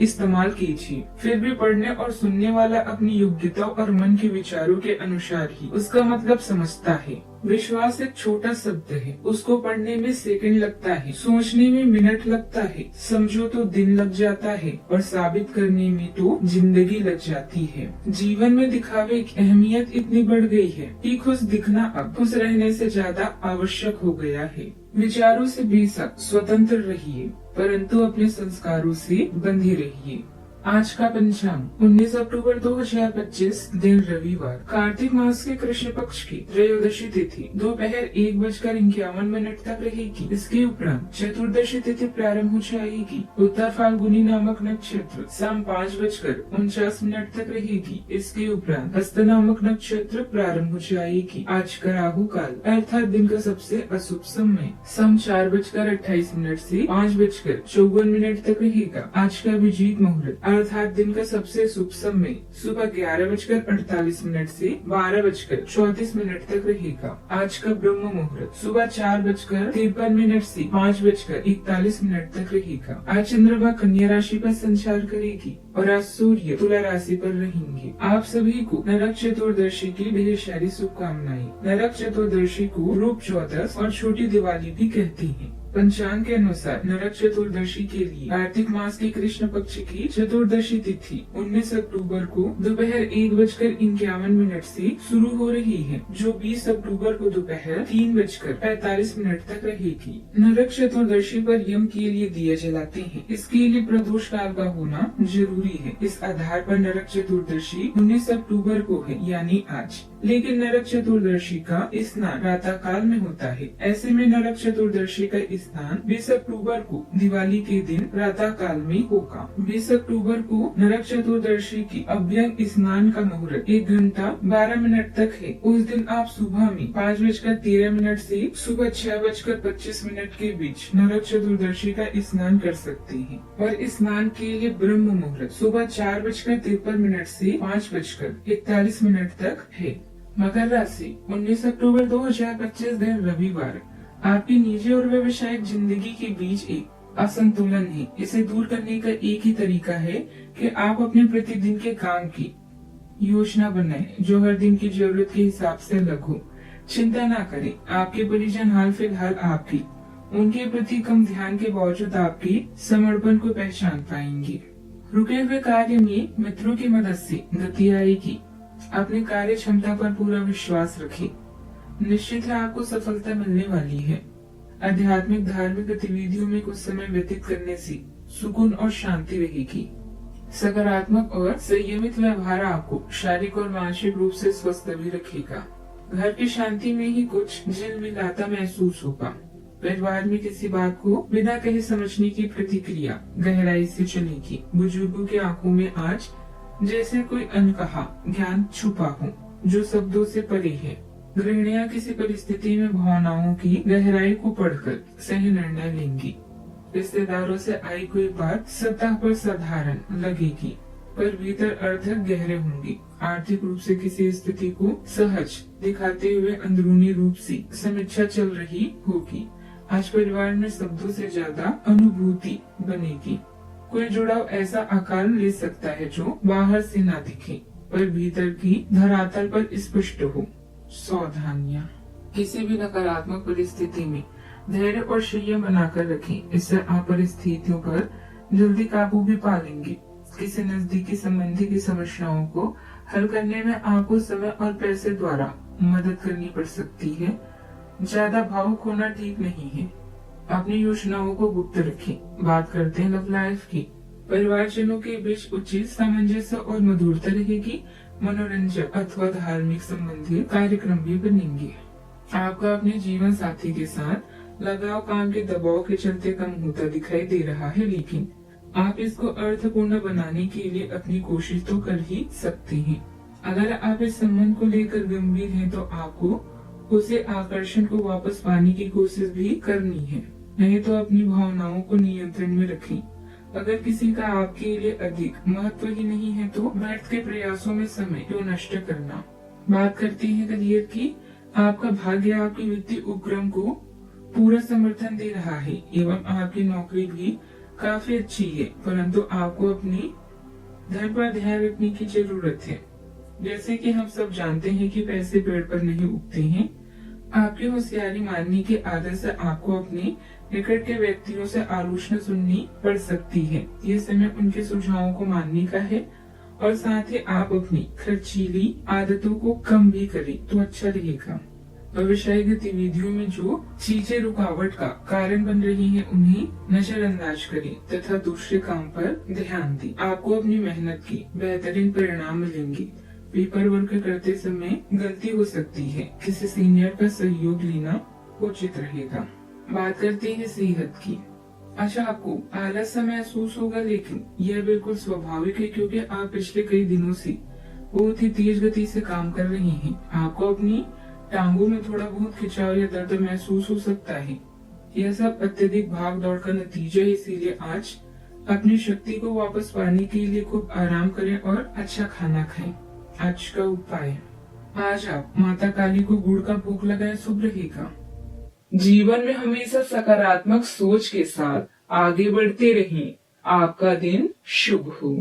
इस्तेमाल कीजिए। फिर भी पढ़ने और सुनने वाला अपनी योग्यता और मन के विचारों के अनुसार ही उसका मतलब समझता है। विश्वास एक छोटा शब्द है, उसको पढ़ने में सेकंड लगता है, सोचने में मिनट लगता है, समझो तो दिन लग जाता है और साबित करने में तो जिंदगी लग जाती है। जीवन में दिखावे की अहमियत इतनी बढ़ गई है कि खुश दिखना अब खुश रहने से ज्यादा आवश्यक हो गया है। विचारों से बेशक स्वतंत्र रहिए, परंतु अपने संस्कारों से बंधे रहिए। आज का पंचांग 19 अक्टूबर 2025 दिन रविवार, कार्तिक मास के कृष्ण पक्ष की त्रयोदशी तिथि दोपहर 1:51 तक रहेगी। इसके उपरांत चतुर्दशी तिथि प्रारंभ हो जाएगी। उत्तर फाल्गुनी नामक नक्षत्र शाम 5:49 तक रहेगी। इसके उपरांत हस्त नामक नक्षत्र प्रारंभ हो जाएगी। आज का राहु काल अर्थात दिन का सबसे अशुभ समय शाम 4:28 से 5:54 तक रहेगा। आज का अभिजीत मुहूर्त अर्थात दिन का सबसे शुभ समय सुबह 11:48 से 12:34 तक रहेगा। आज का ब्रह्म मुहूर्त सुबह 4:53 से 5:41 तक रहेगा। आज चंद्रमा कन्या राशि पर संचार करेगी और आज सूर्य तुला राशि पर रहेंगे। आप सभी को नरक चतुर्दशी की ढेर सारी शुभकामनाएं। नरक चतुर्दशी को रूप चौदस और छोटी दिवाली भी कहते हैं। पंचांग के अनुसार नरक चतुर्दशी के लिए कार्तिक मास की कृष्ण पक्ष की चतुर्दशी तिथि 19 अक्टूबर को दोपहर 1:51 से शुरू हो रही है, जो 20 अक्टूबर को दोपहर 3:45 तक रहेगी। नरक चतुर्दशी पर यम के लिए दिया जलाते हैं, इसके लिए प्रदोष काल का होना जरूरी है। इस आधार पर नरक चतुर्दशी 19 अक्टूबर को है, यानी आज। लेकिन नरक चतुर्दशी का स्नान प्रातः काल में होता है। ऐसे में नरक चतुर्दशी का स्नान 20 अक्टूबर को दिवाली के दिन प्रातः काल में होगा। 20 अक्टूबर को नरक चतुर्दशी की अभ्यंग स्नान का मुहूर्त 1:12 तक है। उस दिन आप सुबह में 5:13 से सुबह 6:25 के बीच नरक चतुर्दशी का स्नान कर सकते हैं। और स्नान के लिए ब्रह्म मुहूर्त सुबह 4:53 से 5:41 तक है। मकर राशि 19 अक्टूबर 2025 दिन रविवार, आपकी निजी और व्यवसायिक जिंदगी के बीच एक असंतुलन है। इसे दूर करने का एक ही तरीका है कि आप अपने प्रतिदिन के काम की योजना बनाएं, जो हर दिन की जरूरत के हिसाब से अलग हो। चिंता ना करें, आपके परिजन हाल फिलहाल आपकी उनके प्रति कम ध्यान के बावजूद आपकी समर्पण को पहचान पाएंगे। रुके हुए कार्य में मित्रों की मदद से गति आएगी। अपनी कार्य क्षमता पर पूरा विश्वास रखें, निश्चित है आपको सफलता मिलने वाली है। आध्यात्मिक धार्मिक गतिविधियों में कुछ समय व्यतीत करने से सुकून और शांति रहेगी। सकारात्मक और संयमित व्यवहार आपको शारीरिक और मानसिक रूप से स्वस्थ भी रखेगा। घर की शांति में ही कुछ झिलमिलाता महसूस होगा। परिवार में किसी बात को बिना कहे समझने की प्रतिक्रिया गहराई से चलेगी। बुजुर्गों की आंखों में आज जैसे कोई अनकहा ज्ञान छुपा हो, जो शब्दों से परे है। गृहिणियां किसी परिस्थिति में भावनाओं की गहराई को पढ़कर सही निर्णय लेंगी। रिश्तेदारों से आई कोई बात सतह पर साधारण लगेगी, पर भीतर अर्थ गहरे होंगे। आर्थिक रूप से किसी स्थिति को सहज दिखाते हुए अंदरूनी रूप से समीक्षा चल रही होगी। आज परिवार में शब्दों से ज्यादा अनुभूति बनेगी। कोई जुड़ाव ऐसा आकार ले सकता है जो बाहर से ना दिखे, पर भीतर की धरातल पर स्पष्ट हो। सावधानियां, किसी भी नकारात्मक परिस्थिति में धैर्य और संयम बनाकर रखें, इससे आप परिस्थितियों पर जल्दी काबू भी पा लेंगे। किसी नजदीकी संबंधी की समस्याओं को हल करने में आपको समय और पैसे द्वारा मदद करनी पड़ सकती है। ज्यादा भावुक होना ठीक नहीं है। अपनी योजनाओं को गुप्त रखें। बात करते हैं लव लाइफ की। परिवारजनों के बीच उचित सामंजस्य और मधुरता रहेगी। मनोरंजक अथवा धार्मिक संबंधी कार्यक्रम भी बनेंगे। आपका अपने जीवन साथी के साथ लगाव काम के दबाव के चलते कम होता दिखाई दे रहा है, लेकिन आप इसको अर्थपूर्ण बनाने के लिए अपनी कोशिश तो कर ही सकते हैं। अगर आप इस संबंध को लेकर गंभीर हैं, तो आपको उसे आकर्षण को वापस पाने की कोशिश भी करनी है, नहीं तो अपनी भावनाओं को नियंत्रण में रखें। अगर किसी का आपके लिए अधिक महत्व ही नहीं है, तो व्यर्थ के प्रयासों में समय क्यों नष्ट करना। बात करते हैं करियर की। आपका भाग्य आपकी वित्तीय उपक्रम को पूरा समर्थन दे रहा है एवं आपकी नौकरी भी काफी अच्छी है, परंतु आपको अपनी धन पर ध्यान रखने की जरूरत है। जैसे कि हम सब जानते हैं कि पैसे पेड़ पर नहीं उगते हैं। आपकी होशियारी मानने की आदत से आपको अपने निकट के व्यक्तियों से आलोचना सुननी पड़ सकती है। ये समय उनके सुझावों को मानने का है और साथ ही आप अपनी खर्चीली आदतों को कम भी करें तो अच्छा रहेगा। व्यवसायिक गतिविधियों में जो चीजें रुकावट का कारण बन रही हैं, उन्हें नजरअंदाज करें तथा दूसरे काम पर ध्यान दें। आपको अपनी मेहनत की बेहतरीन परिणाम मिलेंगे। पेपर वर्क करते समय गलती हो सकती है, किसी सीनियर का सहयोग लेना उचित रहेगा। बात करते हैं सेहत की। अच्छा, आपको आलस सा महसूस होगा, लेकिन यह बिल्कुल स्वाभाविक है क्योंकि आप पिछले कई दिनों से बहुत ही तेज गति से काम कर रही हैं। आपको अपनी टांगों में थोड़ा बहुत खिंचाव या दर्द महसूस हो सकता है। यह सब अत्यधिक भाग दौड़ का नतीजा है, इसीलिए आज अपनी शक्ति को वापस पाने के लिए खूब आराम करें और अच्छा खाना खाएं। आज का उपाय, आज आप माता काली को गुड़ का भोग लगाएं, शुभ रहेगा। जीवन में हमेशा सकारात्मक सोच के साथ आगे बढ़ते रहें। आपका दिन शुभ हो।